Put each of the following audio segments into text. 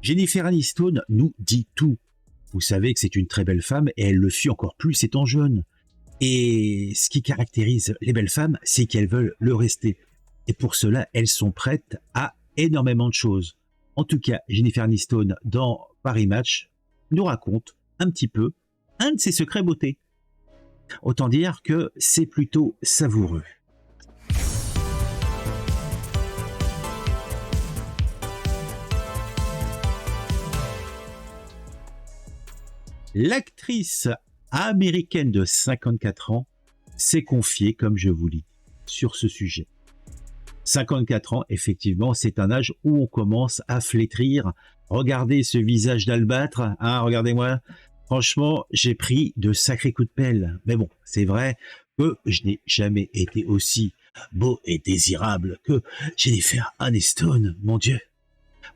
Jennifer Aniston nous dit tout. Vous savez que c'est une très belle femme et elle le fut encore plus étant jeune. Et ce qui caractérise les belles femmes, c'est qu'elles veulent le rester. Et pour cela, elles sont prêtes à énormément de choses. En tout cas, Jennifer Aniston, dans Paris Match, nous raconte un petit peu un de ses secrets beauté. Autant dire que c'est plutôt savoureux. L'actrice américaine de 54 ans s'est confiée, comme je vous l'ai dit, sur ce sujet. 54 ans, effectivement, c'est un âge où on commence à flétrir. Regardez ce visage d'albâtre, hein, regardez-moi. Franchement, j'ai pris de sacrés coups de pelle. Mais bon, c'est vrai que je n'ai jamais été aussi beau et désirable que Jennifer Aniston, mon Dieu.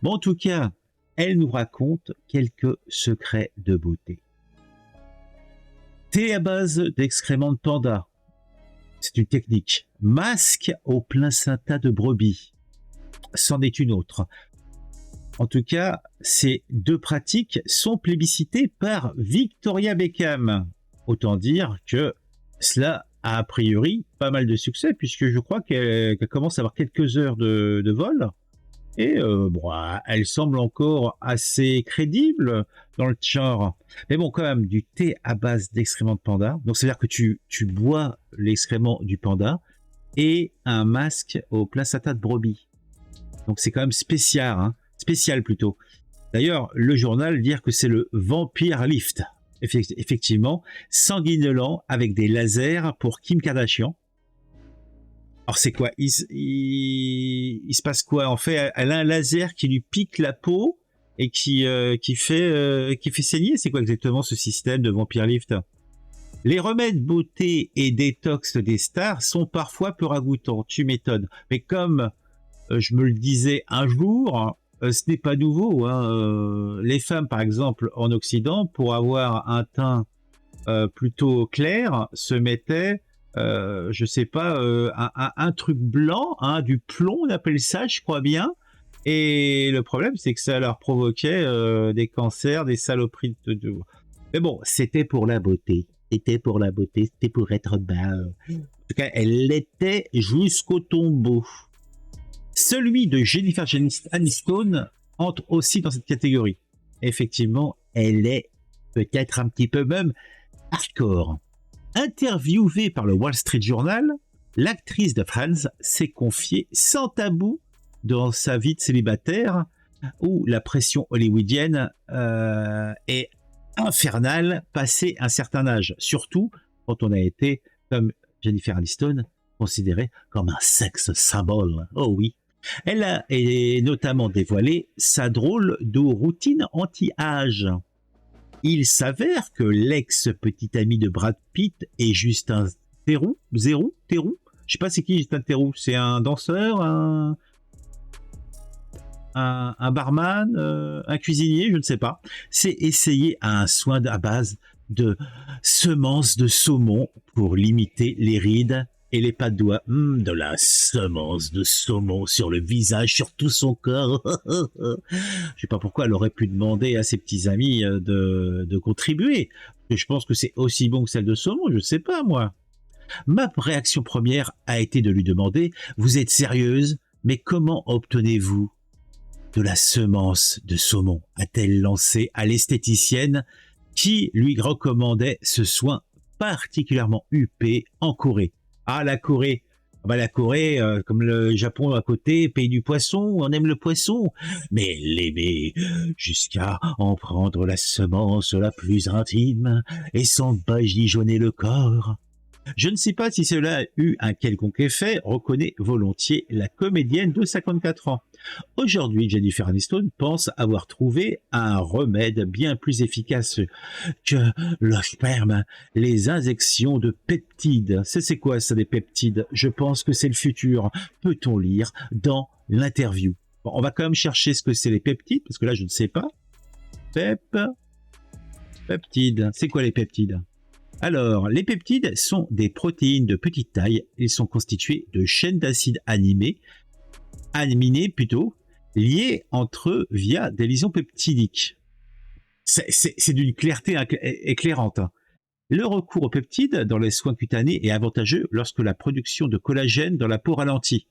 Bon, en tout cas, elle nous raconte quelques secrets de beauté. Thé à base d'excréments de panda. C'est une technique. Masque au placenta de brebis. C'en est une autre. En tout cas, ces deux pratiques sont plébiscitées par Victoria Beckham. Autant dire que cela a priori pas mal de succès, puisque je crois qu'elle commence à avoir quelques heures de vol. Et bon, elle semble encore assez crédible dans le genre. Mais bon, quand même, du thé à base d'excréments de panda. Donc, c'est-à-dire que tu bois l'excrément du panda et un masque au placenta de brebis. Donc, c'est quand même spécial, hein, spécial plutôt. D'ailleurs, le journal dit que c'est le Vampire Lift. Effectivement, sanguinolent avec des lasers pour Kim Kardashian. Alors c'est quoi, il se passe quoi? En fait, elle a un laser qui lui pique la peau et qui fait saigner. C'est quoi exactement ce système de Vampire Lift? Les remèdes beauté et détox des stars sont parfois peu ragoûtants, tu m'étonnes. Mais comme je me le disais un jour, ce n'est pas nouveau, hein. Les femmes, par exemple, en Occident, pour avoir un teint plutôt clair, se mettaient je sais pas, un truc blanc, hein, du plomb, on appelle ça, je crois bien. Et le problème, c'est que ça leur provoquait des cancers, des saloperies de... Mais bon, c'était pour la beauté. C'était pour la beauté, c'était pour être belle. En tout cas, elle l'était jusqu'au tombeau. Celui de Jennifer Aniston entre aussi dans cette catégorie. Effectivement, elle est peut-être un petit peu même hardcore. Interviewée par le Wall Street Journal, l'actrice de Friends s'est confiée sans tabou dans sa vie de célibataire où la pression hollywoodienne est infernale passé un certain âge, surtout quand on a été, comme Jennifer Aniston, considéré comme un sexe symbole. Oh oui. Elle a notamment dévoilé sa drôle de routine anti-âge. Il s'avère que l'ex-petit ami de Brad Pitt est Justin Theroux. Je sais pas c'est qui Justin Theroux. C'est un danseur, un barman, un cuisinier, je ne sais pas. C'est essayé un soin à base de semences de saumon pour limiter les rides et les pas de doigts. De la semence de saumon sur le visage, sur tout son corps. Je sais pas pourquoi elle aurait pu demander à ses petits amis de contribuer. Je pense que c'est aussi bon que celle de saumon, je ne sais pas moi. Ma réaction première a été de lui demander « Vous êtes sérieuse? Mais comment obtenez-vous de la semence de saumon ?» a-t-elle lancé à l'esthéticienne qui lui recommandait ce soin particulièrement huppé en Corée. Ah, la Corée. La Corée, comme le Japon à côté, pays du poisson, on aime le poisson, mais l'aimer jusqu'à en prendre la semence la plus intime et s'en badigeonner le corps. Je ne sais pas si cela a eu un quelconque effet, reconnaît volontiers la comédienne de 54 ans. Aujourd'hui, Jennifer Aniston pense avoir trouvé un remède bien plus efficace que le sperme, les injections de peptides. C'est quoi ça, des peptides? Je pense que c'est le futur. Peut-on lire dans l'interview? Bon, on va quand même chercher ce que c'est les peptides, parce que là, je ne sais pas. Peptides. C'est quoi les peptides? Alors, les peptides sont des protéines de petite taille. Ils sont constitués de chaînes d'acides aminés liés entre eux via des liaisons peptidiques. C'est d'une clarté éclairante. Hein. Le recours aux peptides dans les soins cutanés est avantageux lorsque la production de collagène dans la peau ralentit.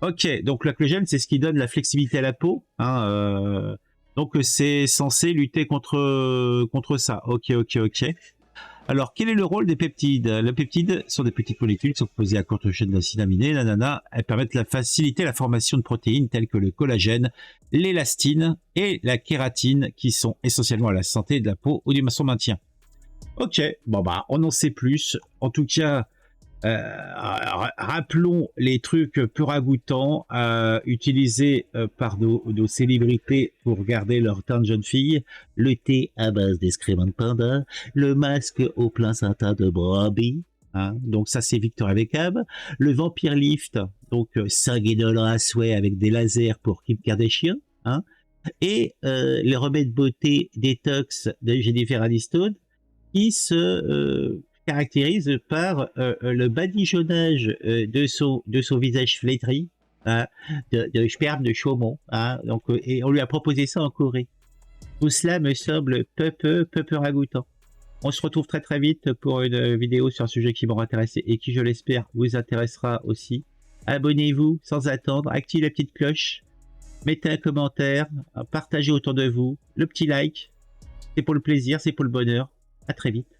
Ok, donc le collagène, c'est ce qui donne la flexibilité à la peau. Hein, donc c'est censé lutter contre ça. Ok. Alors, quel est le rôle des peptides? Les peptides sont des petites molécules qui sont composées à courte chaîne d'acides aminés. Elles permettent de faciliter la formation de protéines telles que le collagène, l'élastine et la kératine, qui sont essentiellement à la santé de la peau ou du son maintien. Ok, bon bah, on en sait plus. En tout cas, rappelons les trucs peu ragoûtants utilisés par nos célébrités pour garder leur teint de jeune fille. Le thé à base d'excréments de panda, le masque au placenta de brebis, hein, donc ça c'est Victoria Beckham, le Vampire Lift, donc sanguinolent à souhait avec des lasers pour Kim Kardashian, hein, et les remèdes beauté détox de Jennifer Aniston qui se caractérise par le badigeonnage de son visage flétri, hein, de sperme de chaumon. Hein, donc, et on lui a proposé ça en Corée. Tout cela me semble peu ragoûtant. On se retrouve très vite pour une vidéo sur un sujet qui m'aura intéressé et qui, je l'espère, vous intéressera aussi. Abonnez-vous sans attendre, activez la petite cloche, mettez un commentaire, partagez autour de vous, le petit like. C'est pour le plaisir, c'est pour le bonheur. À très vite.